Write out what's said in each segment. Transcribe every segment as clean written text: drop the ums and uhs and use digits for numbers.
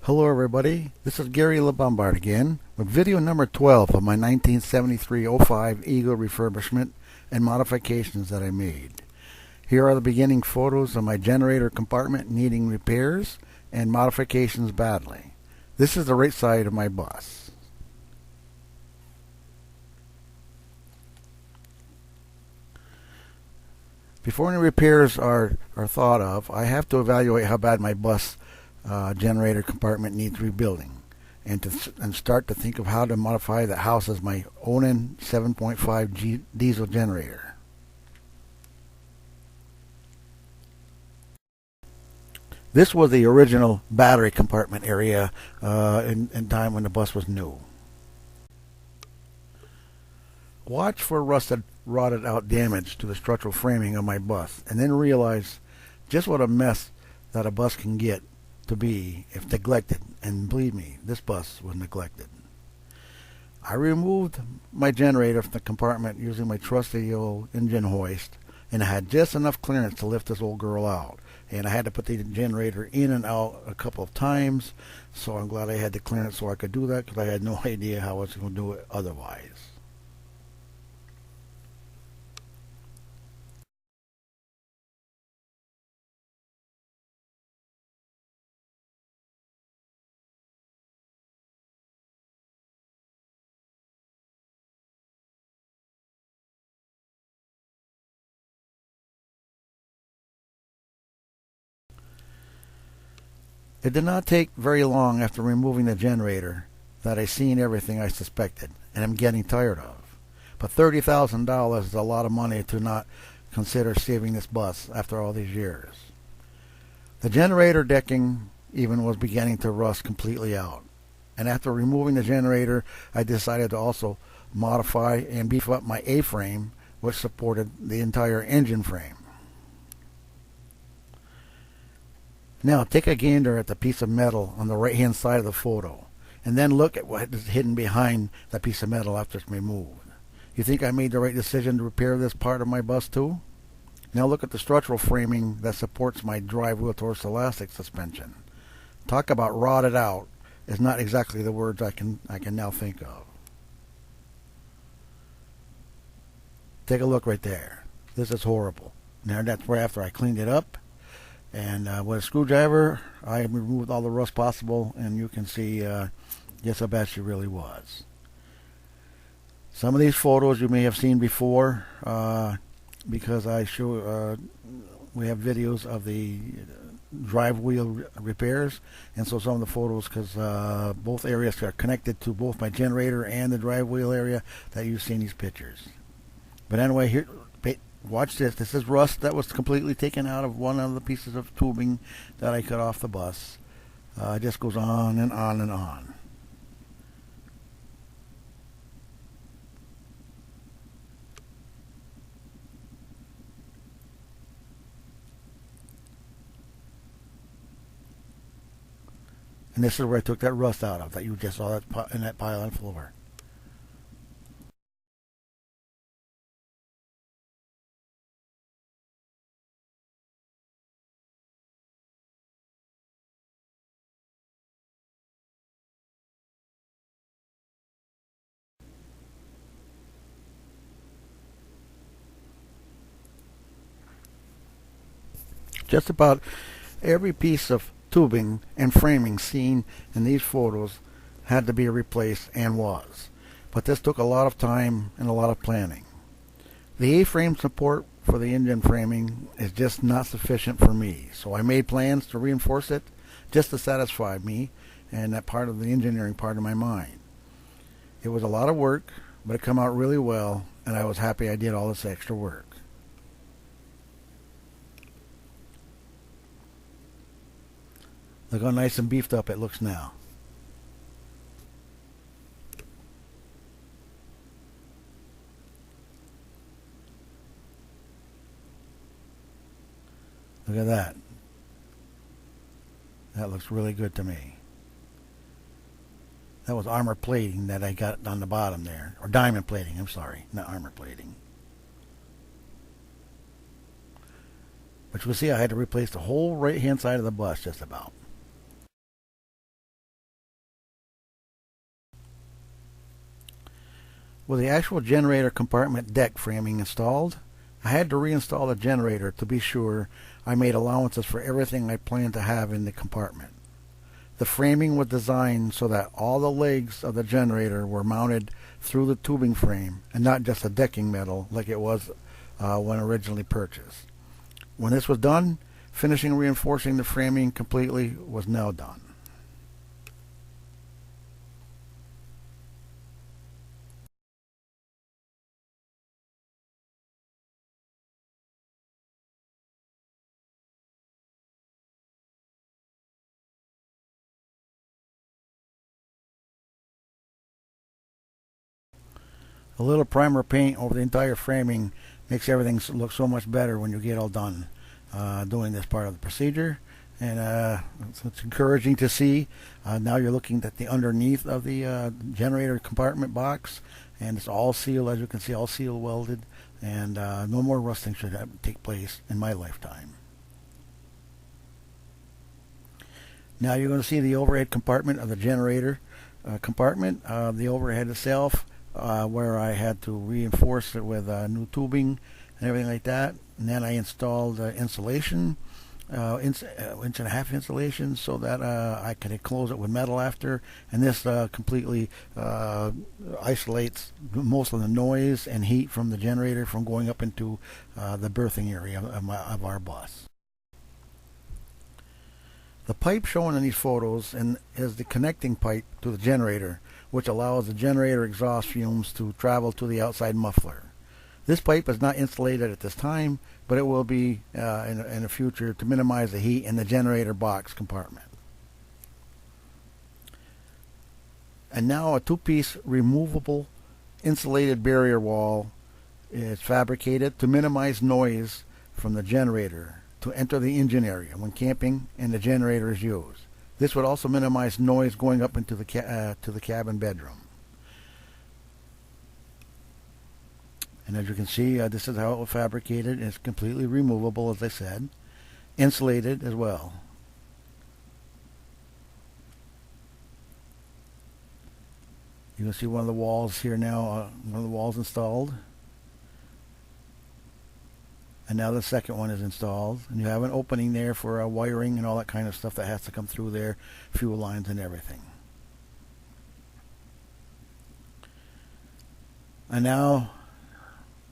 Hello everybody, this is Gary LeBombard again with video number 12 of my 1973-05 Eagle refurbishment and modifications that I made. Here are the beginning photos of my generator compartment needing repairs and modifications badly. This is the right side of my bus. Before any repairs are thought of, I have to evaluate how bad my bus generator compartment needs rebuilding, and start to think of how to modify the house as my Onan 7.5 diesel generator. This was the original battery compartment area in time when the bus was new. Watch for rotted out damage to the structural framing of my bus, and then realize just what a mess that a bus can get to be if neglected, and believe me, this bus was neglected. I removed my generator from the compartment using my trusty old engine hoist, and I had just enough clearance to lift this old girl out, and I had to put the generator in and out a couple of times, so I'm glad I had the clearance so I could do that, because I had no idea how I was going to do it otherwise. It did not take very long after removing the generator that I seen everything I suspected, and am getting tired of. But $30,000 is a lot of money to not consider saving this bus after all these years. The generator decking even was beginning to rust completely out, and after removing the generator, I decided to also modify and beef up my A-frame, which supported the entire engine frame. Now take a gander at the piece of metal on the right hand side of the photo, and then look at what is hidden behind that piece of metal after it's removed. You think I made the right decision to repair this part of my bus too? Now look at the structural framing that supports my drive wheel torque elastic suspension. Talk about rotted out is not exactly the words I can now think of. Take a look right there. This is horrible. Now that's right after I cleaned it up. And with a screwdriver, I removed all the rust possible, and you can see just how bad she really was. Some of these photos you may have seen before, because we have videos of the drive wheel repairs, and so some of the photos, because both areas are connected to both my generator and the drive wheel area, that you've seen these pictures. But anyway, here. Watch this. This is rust that was completely taken out of one of the pieces of tubing that I cut off the bus. It just goes on and on and on. And this is where I took that rust out of that you just saw that in that pile on the floor. Just about every piece of tubing and framing seen in these photos had to be replaced, and was. But this took a lot of time and a lot of planning. The A-frame support for the engine framing is just not sufficient for me, so I made plans to reinforce it just to satisfy me and that part of the engineering part of my mind. It was a lot of work, but it came out really well, and I was happy I did all this extra work. Look how nice and beefed up it looks now. Look at that. That looks really good to me. That was armor plating that I got on the bottom there. Or diamond plating, I'm sorry. Not armor plating. But you will see I had to replace the whole right hand side of the bus just about. With the actual generator compartment deck framing installed, I had to reinstall the generator to be sure I made allowances for everything I planned to have in the compartment. The framing was designed so that all the legs of the generator were mounted through the tubing frame and not just the decking metal like it was when originally purchased. When this was done, finishing reinforcing the framing completely was now done. A little primer paint over the entire framing makes everything look so much better when you get all done doing this part of the procedure. And it's encouraging to see. Now you're looking at the underneath of the generator compartment box, and it's all sealed, as you can see, all seal welded, and no more rusting should take place in my lifetime. Now you're going to see the overhead compartment of the generator compartment, the overhead itself, where I had to reinforce it with new tubing and everything like that. And then I installed insulation, inch and a half insulation, so that I could close it with metal after. And this completely isolates most of the noise and heat from the generator from going up into the berthing area of our bus. The pipe shown in these photos is the connecting pipe to the generator, which allows the generator exhaust fumes to travel to the outside muffler. This pipe is not insulated at this time, but it will be in the future to minimize the heat in the generator box compartment. And now a two-piece removable insulated barrier wall is fabricated to minimize noise from the generator to enter the engine area when camping and the generator is used. This would also minimize noise going up into the to the cabin bedroom. And as you can see, this is how it was fabricated. It's completely removable, as I said, insulated as well. You can see one of the walls here now, one of the walls installed. And now the second one is installed, and you have an opening there for wiring and all that kind of stuff that has to come through there, fuel lines and everything. And now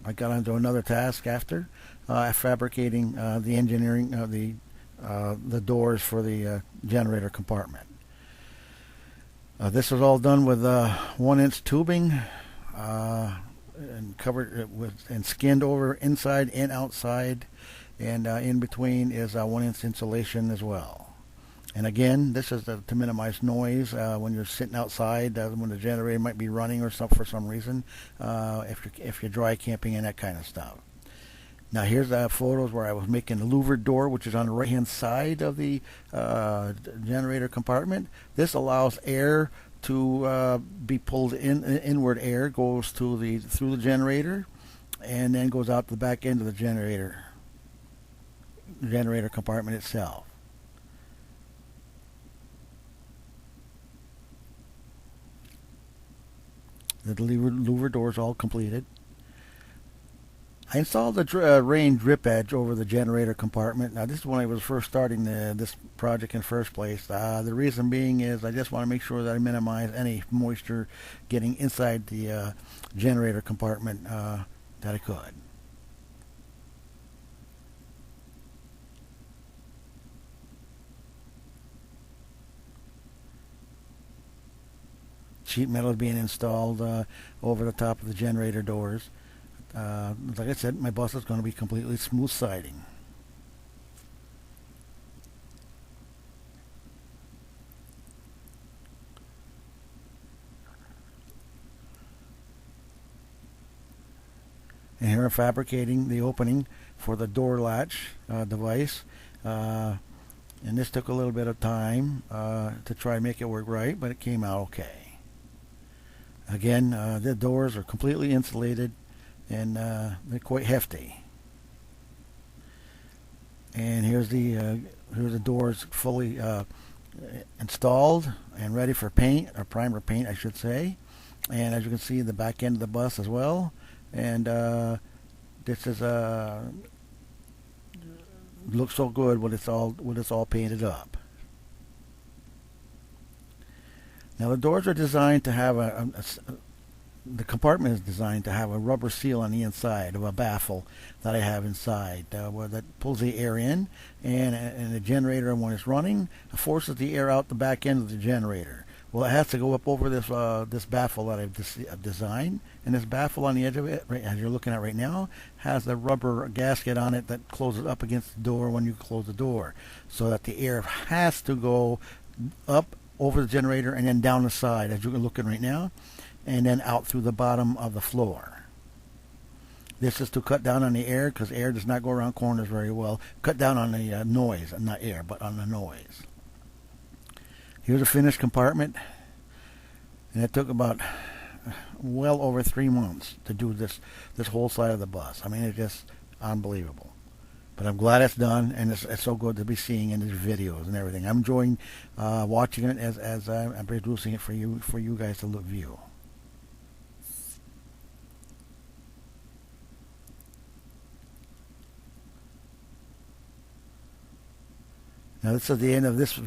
I got onto another task after fabricating the engineering of the doors for the generator compartment. This was all done with 1-inch tubing. And covered it with and skinned over inside and outside, and in between is 1-inch insulation as well. And again, this is to minimize noise when you're sitting outside, when the generator might be running or something for some reason, if you're dry camping and that kind of stuff. Now here's the photos where I was making the louvered door, which is on the right hand side of the generator compartment. This allows air to be pulled inward. Air goes through the generator and then goes out the back end of the generator compartment itself. The louver door is all completed. I installed the rain drip edge over the generator compartment. Now this is when I was first starting this project in the first place. The reason being is I just want to make sure that I minimize any moisture getting inside the generator compartment that I could. Sheet metal is being installed over the top of the generator doors. Like I said, my bus is going to be completely smooth siding. And here I'm fabricating the opening for the door latch device. And this took a little bit of time to try and make it work right, but it came out okay. Again, the doors are completely insulated, and they're quite hefty. And here's the doors fully installed and ready for paint, or primer paint I should say. and as you can see, the back end of the bus as well. And this is looks so good when it's all painted up. Now the doors are designed to have the compartment is designed to have a rubber seal on the inside of a baffle that I have inside that pulls the air in, and the generator, when it's running, forces the air out the back end of the generator. Well, it has to go up over this baffle that I've designed, and this baffle on the edge of it, right, as you're looking at right now, has the rubber gasket on it that closes up against the door when you close the door, so that the air has to go up over the generator and then down the side, as you're looking right now, and then out through the bottom of the floor. This is to cut down on the air, because air does not go around corners very well. Cut down on the noise, not air, but on the noise. Here's a finished compartment, and it took about well over 3 months to do this whole side of the bus. I mean, it's just unbelievable. But I'm glad it's done, and it's so good to be seeing in these videos and everything. I'm enjoying watching it as I'm producing it for you guys to view. Now this is the end of this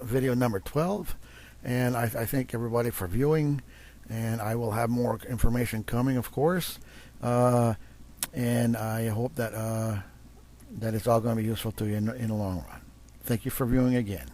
video number 12, and I thank everybody for viewing, and I will have more information coming, of course, and I hope that that it's all going to be useful to you in the long run. Thank you for viewing again.